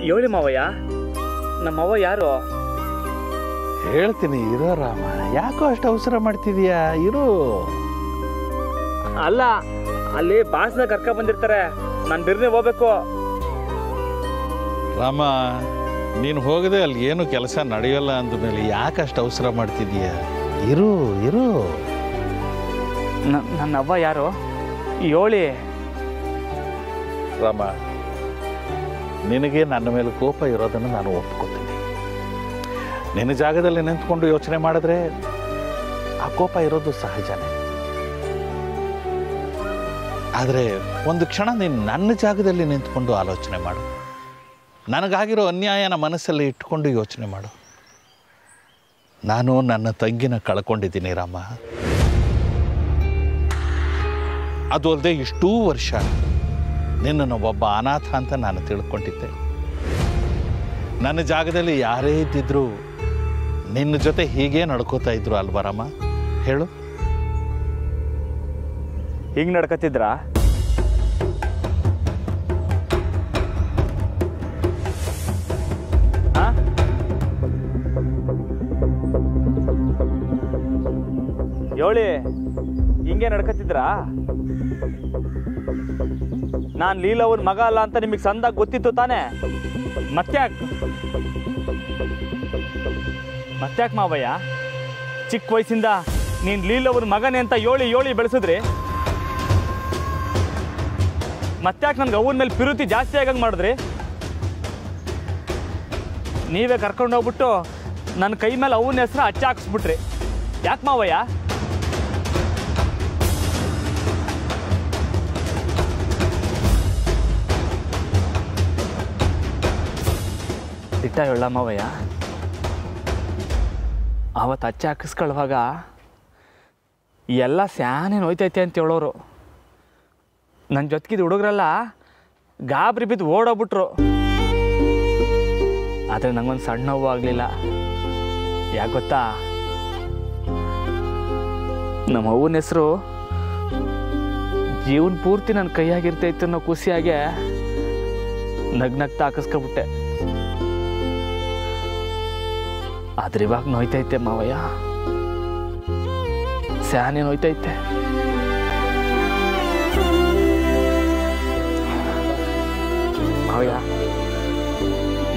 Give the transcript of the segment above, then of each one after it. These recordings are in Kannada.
ಹೇಳಿ ಮಾವಯ್ಯ, ನಮ್ಮವ್ವ ಯಾರು? ಹೇಳ್ತೀನಿ ಇರೋ ರಾಮ, ಯಾಕೋ ಅಷ್ಟು ಅವಸರ ಮಾಡ್ತಿದೀಯಾ? ಇರು. ಅಲ್ಲ, ಅಲ್ಲಿ ಬಾಸ್ನ ಕರ್ಕ ಬಂದಿರ್ತಾರೆ, ನಾನು ಬಿರ್ನೆ ಹೋಗ್ಬೇಕು. ರಾಮ, ನೀನು ಹೋಗದೆ ಅಲ್ಲಿ ಏನು ಕೆಲಸ ನಡೆಯೋಲ್ಲ ಅಂದಮೇಲೆ ಯಾಕೆ ಅಷ್ಟು ಅವಸರ ಮಾಡ್ತಿದೀಯ? ಇರು ಇರು. ನನ್ನ ಅವ್ವ ಯಾರು ಹೇಳಿ? ರಾಮ, ನಿನಗೆ ನನ್ನ ಮೇಲೆ ಕೋಪ ಇರೋದನ್ನು ನಾನು ಒಪ್ಕೋತೀನಿ. ನಿನ್ನ ಜಾಗದಲ್ಲಿ ನಿಂತ್ಕೊಂಡು ಯೋಚನೆ ಮಾಡಿದ್ರೆ ಆ ಕೋಪ ಇರೋದು ಸಹಜನೇ. ಆದರೆ ಒಂದು ಕ್ಷಣ ನೀನು ನನ್ನ ಜಾಗದಲ್ಲಿ ನಿಂತ್ಕೊಂಡು ಆಲೋಚನೆ ಮಾಡು. ನನಗಾಗಿರೋ ಅನ್ಯಾಯನ ಮನಸ್ಸಲ್ಲಿ ಇಟ್ಕೊಂಡು ಯೋಚನೆ ಮಾಡು. ನಾನು ನನ್ನ ತಂಗಿನ ಕಳ್ಕೊಂಡಿದ್ದೀನಿ ರಾಮ. ಅದು ಅಲ್ಲದೆ ಇಷ್ಟೂ ವರ್ಷ ನಿನ್ನನ್ನು ಒಬ್ಬ ಅನಾಥ ಅಂತ ನಾನು ತಿಳ್ಕೊಂಡಿದ್ದೆ. ನನ್ನ ಜಾಗದಲ್ಲಿ ಯಾರೇ ಇದ್ದಿದ್ರು ನಿನ್ನ ಜೊತೆ ಹೀಗೆ ನಡ್ಕೋತಾ ಇದ್ರು ಅಲ್ವಾ ರಾಮ? ಹೇಳು. ಹಿಂಗೆ ನಡ್ಕತ್ತಿದ್ರಾ? ಹೇಳಿ, ಹಿಂಗೆ ನಡ್ಕತ್ತಿದ್ರಾ? ನಾನು ಲೀಲವನ್ ಮಗ ಅಲ್ಲ ಅಂತ ನಿಮಗೆ ಸಂದಾಗ ಗೊತ್ತಿತ್ತು ತಾನೇ? ಮತ್ತ್ಯಾಕ್ ಮಾವಯ್ಯ ಚಿಕ್ಕ ವಯಸ್ಸಿಂದ ನೀನು ಲೀಲವನ್ ಮಗನೇ ಅಂತ ಹೇಳಿ ಬೆಳೆಸಿದ್ರಿ? ಮತ್ತ್ಯಾಕೆ ನನ್ಗೆ ಅವನ ಮೇಲೆ ಪಿರುತಿ ಜಾಸ್ತಿ ಆಗಂಗೆ ಮಾಡಿದ್ರಿ? ನೀವೇ ಕರ್ಕೊಂಡು ಹೋಗ್ಬಿಟ್ಟು ನನ್ನ ಕೈ ಮೇಲೆ ಅವನ ಹೆಸರು ಹಚ್ಚ ಹಾಕಿಸ್ಬಿಟ್ರಿ. ಯಾಕೆ ಮಾವಯ್ಯ? ದಿಟ್ಟ ಹೇಳ ಮಾವಯ್ಯ, ಅವತ್ತು ಹಚ್ಚ ಹಾಕಿಸ್ಕೊಳ್ಳುವಾಗ ಎಲ್ಲ ಸ್ಯಾನೆ ನೋಯ್ತೈತೆ ಅಂತ ಹೇಳೋರು. ನನ್ನ ಜೊತೆಗಿದ್ದು ಹುಡುಗರೆಲ್ಲ ಗಾಬರಿ ಬಿದ್ದು ಓಡೋಗ್ಬಿಟ್ರು. ಆದರೆ ನಂಗೊಂದು ಸಣ್ಣ ನೋವು ಆಗಲಿಲ್ಲ. ಯಾಕೆ ಗೊತ್ತಾ? ನಮ್ಮ ಅವ್ವನ ಹೆಸರು ಜೀವನ ಪೂರ್ತಿ ನನ್ನ ಕೈಯಾಗಿರ್ತೈತೆ ಅನ್ನೋ ಖುಷಿಯಾಗೆ ನಗ್ನಗ್ತಾ ಹಾಕಿಸ್ಕೊಬಿಟ್ಟೆ. ಆದ್ರೆ ಇವಾಗ ನೋಯ್ತೈತೆ ಮಾವಯ್ಯ, ಸ್ಯಾನೆ ನೋಯ್ತೈತೆ. ಮಾವಯ್ಯ,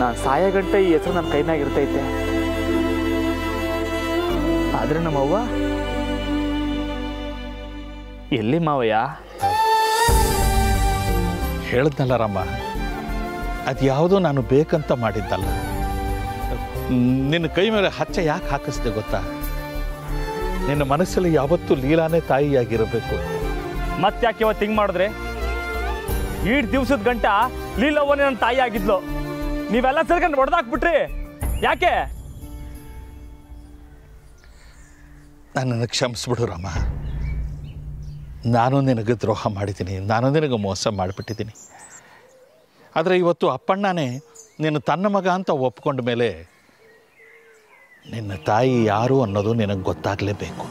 ನಾನು ಸಾಯ ಗಂಟೆ ಈ ಹೆಸರು ನನ್ನ ಕೈನಾಗ ಇರ್ತೈತೆ. ಆದ್ರೆ ನಮ್ಮವ್ವ ಎಲ್ಲಿ ಮಾವಯ್ಯ? ಹೇಳ್ದಲ್ಲ ರಾಮ, ಅದು ಯಾವುದೋ ನಾನು ಬೇಕಂತ ಮಾಡಿದ್ದಲ್ಲ. ನಿನ್ನ ಕೈ ಮೇಲೆ ಹಚ್ಚ ಯಾಕೆ ಹಾಕಿಸ್ದೆ ಗೊತ್ತಾ? ನಿನ್ನ ಮನಸ್ಸಲ್ಲಿ ಯಾವತ್ತೂ ಲೀಲಾನೇ ತಾಯಿಯಾಗಿರಬೇಕು. ಮತ್ತ್ಯಾಕೆ ಇವತ್ತು ಹಿಂಗೆ ಮಾಡಿದ್ರೆ? ಈಡ್ ದಿವ್ಸದ ಗಂಟ ಲೀಲವ್ವನೇ ನನ್ನ ತಾಯಿ ಆಗಿದ್ಲು. ನೀವೆಲ್ಲ ಸೇರ್ಕೊಂಡು ಹೊಡೆದಾಕ್ಬಿಟ್ರಿ. ಯಾಕೆ? ನನ್ನನ್ನು ಕ್ಷಮಿಸ್ಬಿಡು ರಾಮ. ನಾನು ನಿನಗೆ ದ್ರೋಹ ಮಾಡಿದ್ದೀನಿ, ನಾನು ನಿನಗೆ ಮೋಸ ಮಾಡಿಬಿಟ್ಟಿದ್ದೀನಿ. ಆದರೆ ಇವತ್ತು ಅಪ್ಪಣ್ಣನೇ ನೀನು ತನ್ನ ಮಗ ಅಂತ ಒಪ್ಕೊಂಡ ಮೇಲೆ ನಿನ್ನ ತಾಯಿ ಯಾರು ಅನ್ನೋದು ನಿನಗೆ ಗೊತ್ತಾಗಲೇಬೇಕು.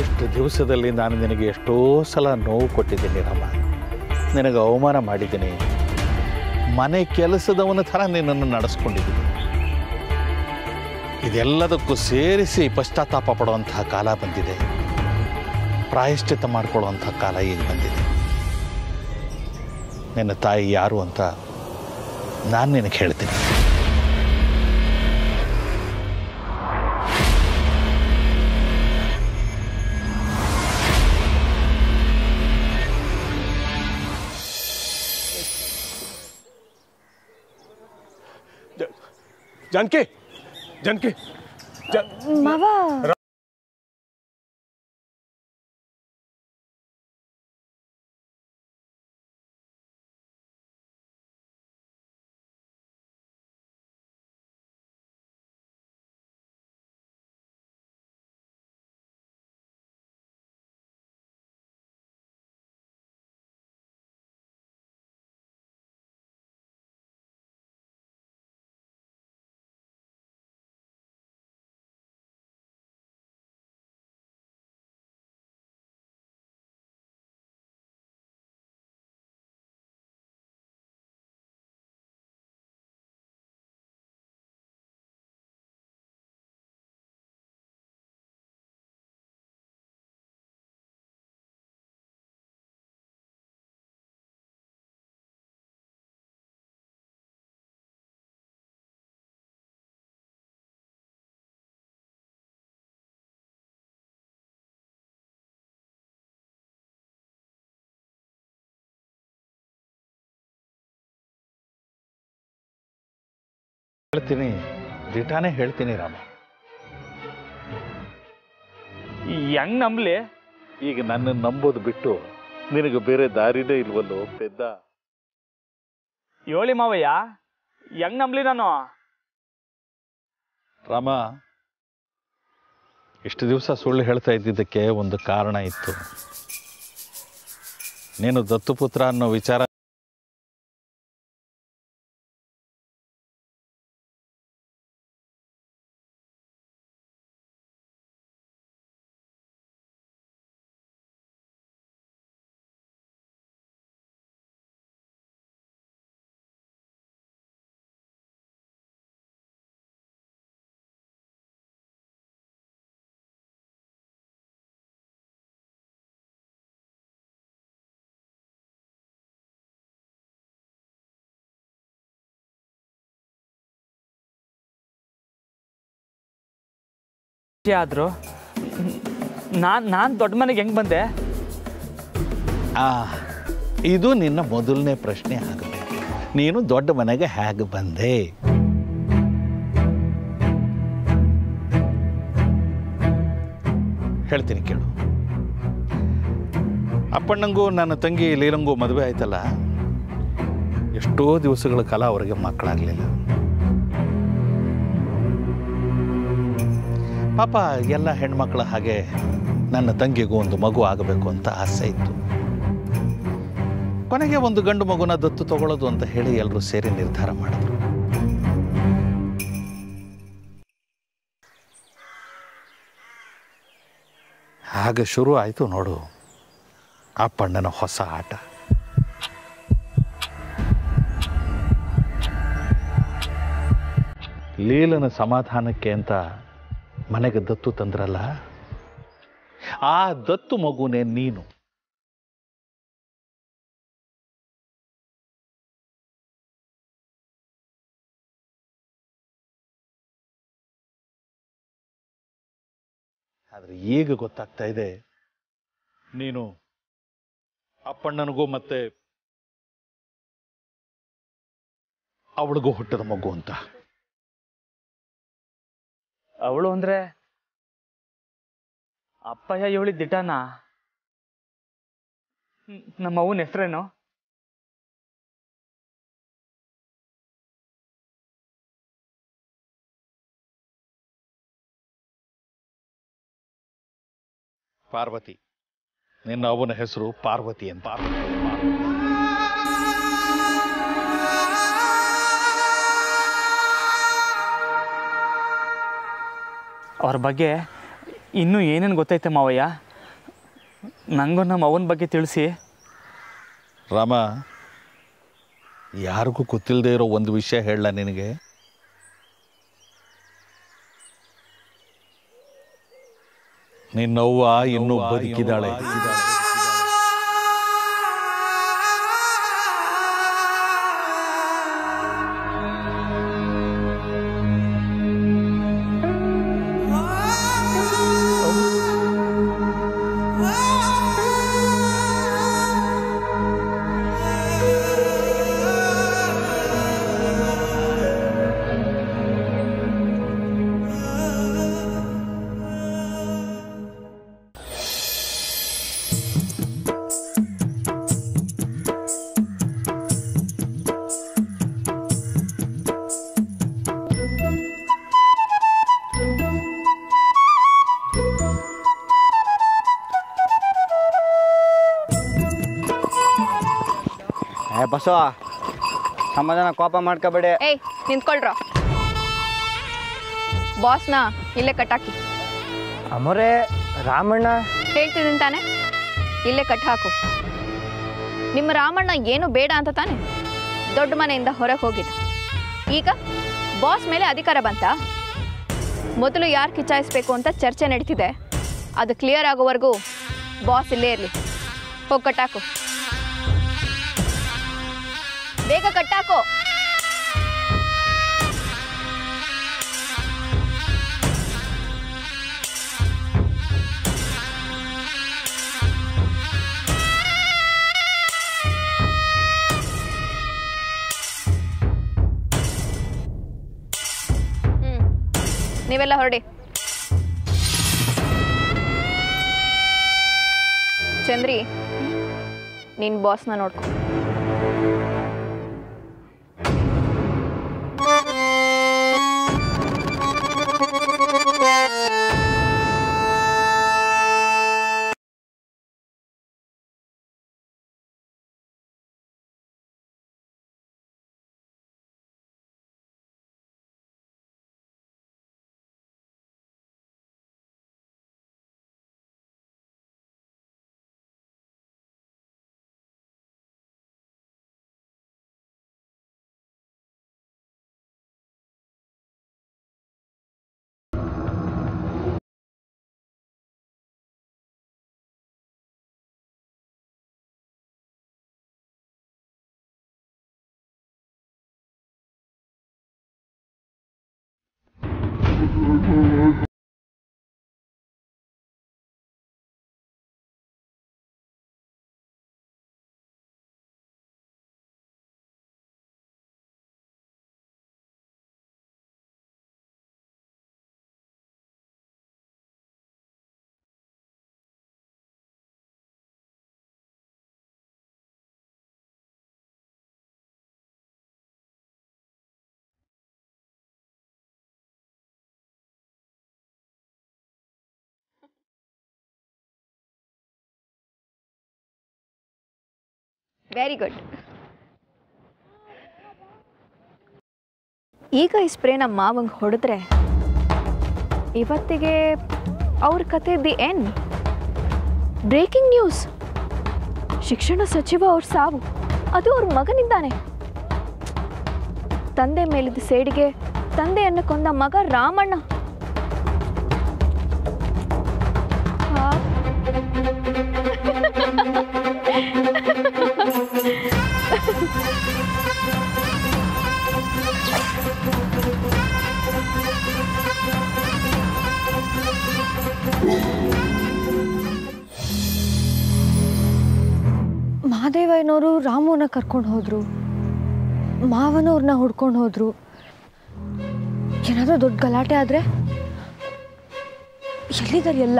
ಎಷ್ಟು ದಿವಸದಲ್ಲಿ ನಾನು ನಿನಗೆ ಎಷ್ಟೋ ಸಲ ನೋವು ಕೊಟ್ಟಿದ್ದೀನಿ ರಾಮ. ನಿನಗೆ ಅವಮಾನ ಮಾಡಿದ್ದೀನಿ. ಮನೆ ಕೆಲಸದವನ ಥರ ನಿನ್ನನ್ನು ನಡೆಸ್ಕೊಂಡಿದ್ದೀನಿ. ಇದೆಲ್ಲದಕ್ಕೂ ಸೇರಿಸಿ ಪಶ್ಚಾತ್ತಾಪ ಪಡುವಂತಹ ಕಾಲ ಬಂದಿದೆ. ಪ್ರಾಯಶ್ಚಿತ್ತ ಮಾಡಿಕೊಳ್ಳುವಂಥ ಕಾಲ ಈಗ ಬಂದಿದೆ. ನಿನ್ನ ತಾಯಿ ಯಾರು ಅಂತ ನಾನು ನಿನಗೆ ಹೇಳ್ತೀನಿ. जानकी, जानकी, मावा ಹೇಳ್ತೀನಿ, ದಿಟಾನೇ ಹೇಳ್ತೀನಿ ರಾಮ. ಹೆಂಗ್ ನಂಬ್ಲಿ? ಈಗ ನನ್ನನ್ನು ನಂಬೋದು ಬಿಟ್ಟು ನಿನಗೆ ಬೇರೆ ದಾರಿನೇ ಇಲ್ವಲ್ಲೋ ಪೆದ್ದ. ಹೇಳಿ ಮಾವಯ್ಯ, ಹೆಂಗ್ ನಂಬ್ಲಿ ನಾನು? ರಾಮ, ಇಷ್ಟು ದಿವಸ ಸುಳ್ಳು ಹೇಳ್ತಾ ಇದ್ದಿದ್ದಕ್ಕೆ ಒಂದು ಕಾರಣ ಇತ್ತು. ನೀನು ದತ್ತುಪುತ್ರ ಅನ್ನೋ ವಿಚಾರ ಆದ್ರು ನಾನು ದೊಡ್ಡ ಮನೆಗೆ ಹೆಂಗ್ ಬಂದೆ? ಇದು ನಿನ್ನ ಮೊದಲನೇ ಪ್ರಶ್ನೆ ಆಗಬೇಕು. ನೀನು ದೊಡ್ಡ ಮನೆಗೆ ಹೇಗೆ ಬಂದೆ? ಹೇಳ್ತೀನಿ ಕೇಳು. ಅಪ್ಪಣ್ಣಂಗೂ ನನ್ನ ತಂಗಿ ಲೀಲಂಗೂ ಮದುವೆ ಆಯ್ತಲ್ಲ, ಎಷ್ಟೋ ದಿವಸಗಳ ಕಾಲ ಅವರಿಗೆ ಮಕ್ಕಳಾಗಲಿಲ್ಲ. ಪಾಪ ಎಲ್ಲ ಹೆಣ್ಮಕ್ಳ ಹಾಗೆ ನನ್ನ ತಂಗಿಗೂ ಒಂದು ಮಗು ಆಗಬೇಕು ಅಂತ ಆಸೆ ಇತ್ತು. ಕೊನೆಗೆ ಒಂದು ಗಂಡು ಮಗುನ ದತ್ತು ತಗೊಳ್ಳೋದು ಅಂತ ಹೇಳಿ ಎಲ್ಲರೂ ಸೇರಿ ನಿರ್ಧಾರ ಮಾಡಿದ್ರು. ಹಾಗೆ ಶುರು ಆಯಿತು ನೋಡು ಅಪ್ಪಣ್ಣನ ಹೊಸ ಆಟ. ಲೀಲನ ಸಮಾಧಾನಕ್ಕೆ ಅಂತ ಮನೆಗೆ ದತ್ತು ತಂದ್ರಲ್ಲ, ಆ ದತ್ತು ಮಗುನೇ ನೀನು. ಆದ್ರೆ ಈಗ ಗೊತ್ತಾಗ್ತಾ ಇದೆ, ನೀನು ಅಪ್ಪಣ್ಣನಿಗೂ ಮತ್ತೆ ಅವಳಿಗೂ ಹುಟ್ಟದ ಮಗು ಅಂತ. ಅವಳು ಅಂದ್ರೆ ಅಪ್ಪಯ್ಯ ಹೇಳಿದ ದಿಟಾನ? ನಮ್ಮ ಅವನ ಹೆಸರೇನು? ಪಾರ್ವತಿ. ನಿನ್ನ ಅವನ ಹೆಸರು ಪಾರ್ವತಿ ಅಂತ. ಅವ್ರ ಬಗ್ಗೆ ಇನ್ನೂ ಏನೇನು ಗೊತ್ತೈತೆ ಮಾವಯ್ಯ? ನನಗೂ ನಮ್ಮ ಅವನ ಬಗ್ಗೆ ತಿಳಿಸಿ. ರಾಮ, ಯಾರಿಗೂ ಗೊತ್ತಿಲ್ಲದೆ ಇರೋ ಒಂದು ವಿಷಯ ಹೇಳಲ್ಲ ನಿನಗೆ. ನಿನ್ನವ್ವ ಇನ್ನೂ ಬದುಕಿದಾಳೆ. ಬಸವ, ಸಮಾಧಾನ, ಕೋಪ ಮಾಡ್ಕೋಬೇಡಿ. ಏಯ್, ನಿಂತ್ಕೊಳ್ರ. ಬಾಸ್ನ ಇಲ್ಲೇ ಕಟ್ಟಾಕಿ. ಅಮರೇ, ರಾಮಣ್ಣ ಹೇಳ್ತಿದ್ದೀನಿ ತಾನೆ, ಇಲ್ಲೇ ಕಟ್ ಹಾಕು. ನಿಮ್ಮ ರಾಮಣ್ಣ ಏನು ಬೇಡ ಅಂತ ತಾನೆ ದೊಡ್ಡ ಮನೆಯಿಂದ ಹೊರಗೆ ಹೋಗಿದ್ದ. ಈಗ ಬಾಸ್ ಮೇಲೆ ಅಧಿಕಾರ ಬಂತ. ಮೊದಲು ಯಾರು ಕಿಚಾಯಿಸ್ಬೇಕು ಅಂತ ಚರ್ಚೆ ನಡೀತಿದೆ. ಅದು ಕ್ಲಿಯರ್ ಆಗೋವರೆಗೂ ಬಾಸ್ ಇಲ್ಲೇ ಇರಲಿ. ಹೋಗಿ ಕಟ್ಟಾಕು, ಬೇಗ ಕಟ್ಟಾಕೋ. ನೀವೆಲ್ಲ ಹೊರಡಿ. ಚಂದ್ರಿ, ನಿನ್ ಬಾಸ್ನ ನೋಡ್ಕೊ. Very good. ಈಗ ಈ ಸ್ಪ್ರೇ ನಮ್ಮ ಮಾವಂಗೆ ಹೊಡೆದ್ರೆ ಇವತ್ತಿಗೆ ಅವ್ರ ಕತೆ ದಿ ಎಂಡ್. ಬ್ರೇಕಿಂಗ್ ನ್ಯೂಸ್, ಶಿಕ್ಷಣ ಸಚಿವ ಅವ್ರ ಸಾವು, ಅದು ಅವ್ರ ಮಗನಿಂದಾನೆ. ತಂದೆ ಮೇಲಿದ್ದ ಸೇಡಿಗೆ ತಂದೆಯನ್ನು ಕೊಂದ ಮಗ ರಾಮಣ್ಣ. ಮಹಾದೇವಯ್ಯನವರು ರಾಮುನ ಕರ್ಕೊಂಡು ಹೋದ್ರು, ಮಾವನವ್ರನ್ನ ಹುಡ್ಕೊಂಡು ಹೋದ್ರು. ಏನಾದರೂ ದೊಡ್ಡ ಗಲಾಟೆ ಆದ್ರೆ ಎಲ್ಲಿದ್ದಾರೆ ಎಲ್ಲ?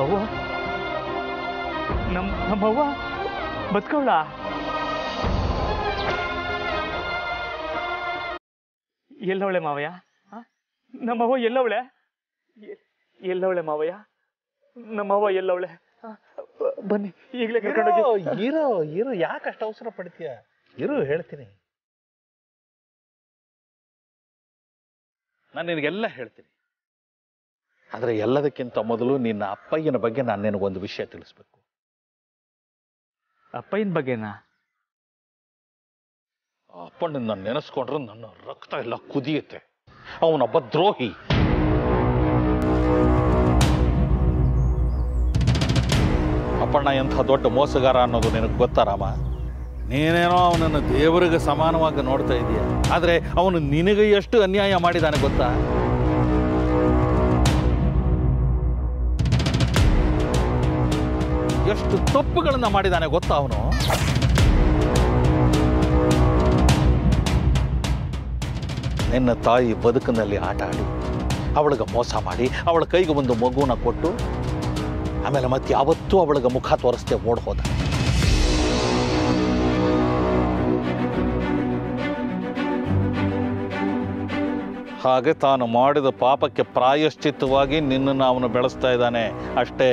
ಅವ್ವ, ನಮ್ಮವ್ವ ಬದುಕವಳ? ಎಲ್ಲವಳೆ ಮಾವಯ್ಯ? ನಮ್ಮವ್ವ ಎಲ್ಲವಳೆ? ಎಲ್ಲವಳೆ ಮಾವಯ್ಯ? ನಮ್ಮವ್ವ ಎಲ್ಲವಳೆ? ಬನ್ನಿ ಈಗಲೇ ಕರ್ಕೊಂಡೋಗಿ. ಇರು ಯಾಕೆ ಅಷ್ಟು ಅವಸರ ಪಡ್ತೀಯ? ಇರು, ಹೇಳ್ತೀನಿ. ನಾನು ನಿನಗೆಲ್ಲ ಹೇಳ್ತೀನಿ. ಆದರೆ ಎಲ್ಲದಕ್ಕಿಂತ ಮೊದಲು ನಿನ್ನ ಅಪ್ಪಯ್ಯನ ಬಗ್ಗೆ ನಾನು ನಿನಗೊಂದು ವಿಷಯ ತಿಳಿಸ್ಬೇಕು. ಅಪ್ಪಯ್ಯನ ಬಗ್ಗೆನಾ? ಅಪ್ಪಣ್ಣ ನಾನು ನೆನೆಸ್ಕೊಂಡ್ರೆ ನನ್ನ ರಕ್ತ ಎಲ್ಲ ಕುದಿಯುತ್ತೆ. ಅವನೊಬ್ಬ ದ್ರೋಹಿ. ಅಪ್ಪಣ್ಣ ಎಂಥ ದೊಡ್ಡ ಮೋಸಗಾರ ಅನ್ನೋದು ನಿನಗೆ ಗೊತ್ತಾ ರಾಮ? ನೀನೇನೋ ಅವನನ್ನು ದೇವರಿಗೆ ಸಮಾನವಾಗಿ ನೋಡ್ತಾ ಇದೀಯ, ಆದರೆ ಅವನು ನಿನಗೆ ಎಷ್ಟು ಅನ್ಯಾಯ ಮಾಡಿದಾನೆ ಗೊತ್ತಾ? ಎಷ್ಟು ತಪ್ಪುಗಳನ್ನ ಮಾಡಿದಾನೆ ಗೊತ್ತಾ ಅವನು? ನಿನ್ನ ತಾಯಿ ಬದುಕಿನಲ್ಲಿ ಆಟ ಆಡಿ ಅವಳಿಗೆ ಮೋಸ ಮಾಡಿ ಅವಳ ಕೈಗೆ ಒಂದು ಮಗುವನ್ನ ಕೊಟ್ಟು ಆಮೇಲೆ ಮತ್ತೆ ಯಾವತ್ತೂ ಅವಳಿಗೆ ಮುಖ ತೋರಿಸ್ದೆ ಓಡ್ ಹೋದ. ಹಾಗೆ ತಾನು ಮಾಡಿದ ಪಾಪಕ್ಕೆ ಪ್ರಾಯಶ್ಚಿತ್ತವಾಗಿ ನಿನ್ನನ್ನು ಅವನು ಬೆಳೆಸ್ತಾ ಇದ್ದಾನೆ ಅಷ್ಟೇ.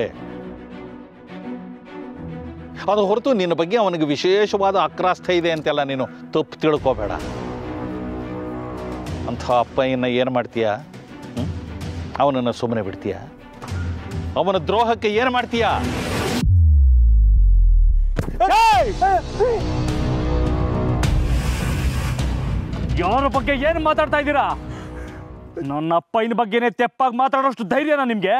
ಅದು ಹೊರತು ನಿನ್ನ ಬಗ್ಗೆ ಅವನಿಗೆ ವಿಶೇಷವಾದ ಆಕ್ರಾಸ್ಥ ಇದೆ ಅಂತೆಲ್ಲ ನೀನು ತಪ್ಪು ತಿಳ್ಕೋಬೇಡ. ಅಂಥ ಅಪ್ಪಯ್ಯನ ಏನು ಮಾಡ್ತೀಯ? ಅವನನ್ನು ಸುಮ್ಮನೆ ಬಿಡ್ತೀಯ? ಅವನ ದ್ರೋಹಕ್ಕೆ ಏನು ಮಾಡ್ತೀಯ? ಯಾರ ಬಗ್ಗೆ ಏನು ಮಾತಾಡ್ತಾ ಇದ್ದೀರಾ? ನನ್ನ ಅಪ್ಪಯ್ಯನ ಬಗ್ಗೆನೇ ತೆಪ್ಪಾಗಿ ಮಾತಾಡೋಷ್ಟು ಧೈರ್ಯನಾ ನಿಮ್ಗೆ?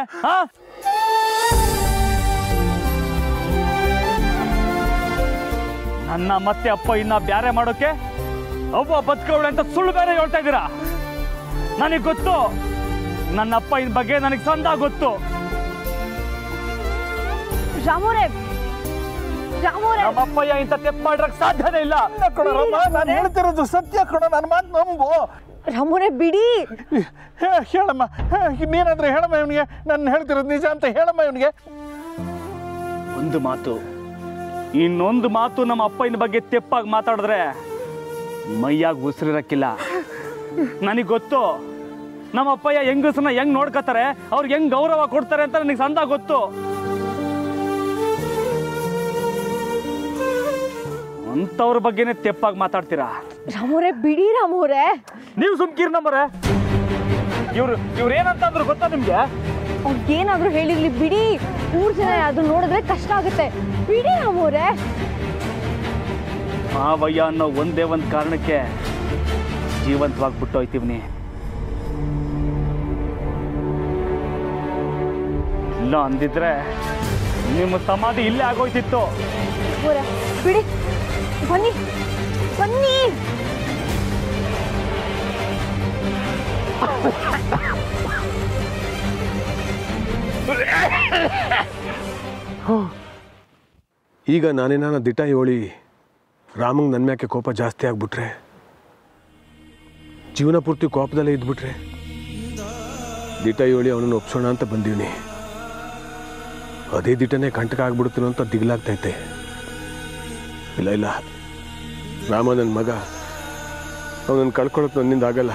ನನ್ನ ಮತ್ತೆ ಅಪ್ಪಯ್ಯನ ಬ್ಯಾರೆ ಮಾಡೋಕೆ ಅವ್ವ ಬದುಕವಳೆ ಅಂತ ಸುಳ್ಳು ಬೇರೆ ಹೇಳ್ತಾ ಇದ್ದೀರಾ? ನನಗೆ ಗೊತ್ತು, ನನ್ನ ಅಪ್ಪಯ್ಯನ ಬಗ್ಗೆ ನನಗೆ ಸಂದ ಗೊತ್ತು. ರಾಮೋರೆ ರಾಮೋರೆ ನಮ್ಮಪ್ಪಯ್ಯ ಇಂಥ ತೆಪ್ಪ ಮಾಡಿರಕ್ ಸಾಧ್ಯನೇ ಇಲ್ಲ. ನಾನು ಹೇಳ್ತಿರೋದು ಸತ್ಯ ಕಣ, ನನ್ನ ಮಾತು ನಂಬು. ರಾಮೋರೆ ಬಿಡಿ. ಹೇಳಮ್ಮ, ನೀನಾದ್ರೆ ಹೇಳಮ್ಮ ಇವನಿಗೆ, ನಾನು ಹೇಳ್ತಿರೋದು ನಿಜ ಅಂತ ಹೇಳಮ್ಮ ಇವನಿಗೆ. ಒಂದು ಮಾತು, ಇನ್ನೊಂದು ಮಾತು ನಮ್ಮ ಅಪ್ಪನ ಬಗ್ಗೆ ತೆಪ್ಪಾಗಿ ಮಾತಾಡಿದ್ರೆ ಮೈಯಾಗ ಉಸಿರಿರಕ್ಕಿಲ್ಲ. ನನಗೆ ಗೊತ್ತು ನಮ್ಮ ಅಪ್ಪಯ್ಯ ಹೆಂಗಸನ್ನ ಹೆಂಗ್ ನೋಡ್ಕೋತಾರೆ, ಅವ್ರಿಗೆ ಹೆಂಗ್ ಗೌರವ ಕೊಡ್ತಾರೆ ಅಂತ ನನಗೆ ಸಂದ ಗೊತ್ತು. ಅಂತವ್ರ ಬಗ್ಗೆನೇ ತೆಪ್ಪಾಗಿ ಮಾತಾಡ್ತೀರಾ? ರಾಮೋರೆ ಬಿಡಿ ರಾಮೋರೆ. ನೀವು ಸುಮ್ಕೀರ್ ನಂಬರೆ. ಇವ್ರು ಏನಂತ ಅಂದ್ರು ಗೊತ್ತಾ ನಿಮ್ಗೆ? ಅವ್ರಿಗೇನಾದ್ರೂ ಹೇಳಿರ್ಲಿ ಬಿಡಿ. 3 ಜನ ಅದು ನೋಡಿದ್ರೆ ಕಷ್ಟ ಆಗುತ್ತೆ. ಬಿಡಿ ರಾಮೋರೆ. ಮಾವಯ್ಯ ಅನ್ನೋ ಒಂದೇ ಒಂದು ಕಾರಣಕ್ಕೆ ಜೀವಂತವಾಗಿ ಬಿಟ್ಟು ಹೋಯ್ತೀವಿ. ಇಲ್ಲ ಅಂದಿದ್ರೆ ನಿಮ್ಮ ಸಮಾಧಿ ಇಲ್ಲೇ ಆಗೋಯ್ತಿತ್ತು. ಬಿಡಿ, ಬನ್ನಿ ಬನ್ನಿ. ಈಗ ನಾನೇನಾನ ದಿಟ ಹೇಳಿ ರಾಮಂಗೆ ನನ್ನ ಮ್ಯಾಕೆ ಕೋಪ ಜಾಸ್ತಿ ಆಗ್ಬಿಟ್ರೆ, ಜೀವನ ಪೂರ್ತಿ ಕೋಪದಲ್ಲೇ ಇದ್ಬಿಟ್ರೆ, ದಿಟ ಹೇಳಿ ಅವನನ್ನು ಒಪ್ಸೋಣ ಅಂತ ಬಂದೀನಿ. ಅದೇ ದಿಟನೇ ಕಂಟಕ ಆಗ್ಬಿಡ್ತೀನೋ ಅಂತ ದಿಗ್ಲಾಗ್ತೈತೆ. ಇಲ್ಲ ಇಲ್ಲ, ರಾಮ ನನ್ನ ಮಗ, ಅವನನ್ನು ಕಳ್ಕೊಳ್ಳೋದು ನನ್ನಿಂದ ಆಗಲ್ಲ.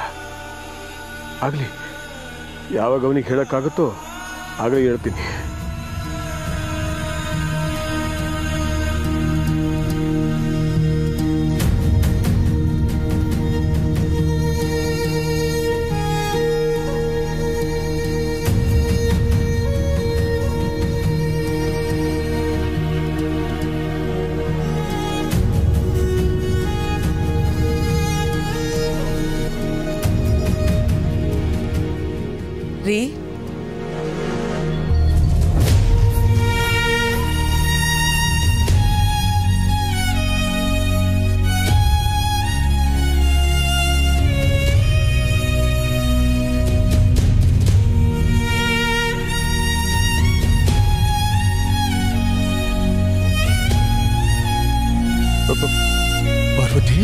ಆಗಲಿ, ಯಾವಾಗ ಅವನಿಗೆ ಹೇಳೋಕ್ಕಾಗುತ್ತೋ ಆಗ ಹೇಳ್ತೀನಿ. ರೀ, ಪಾರ್ವತಿ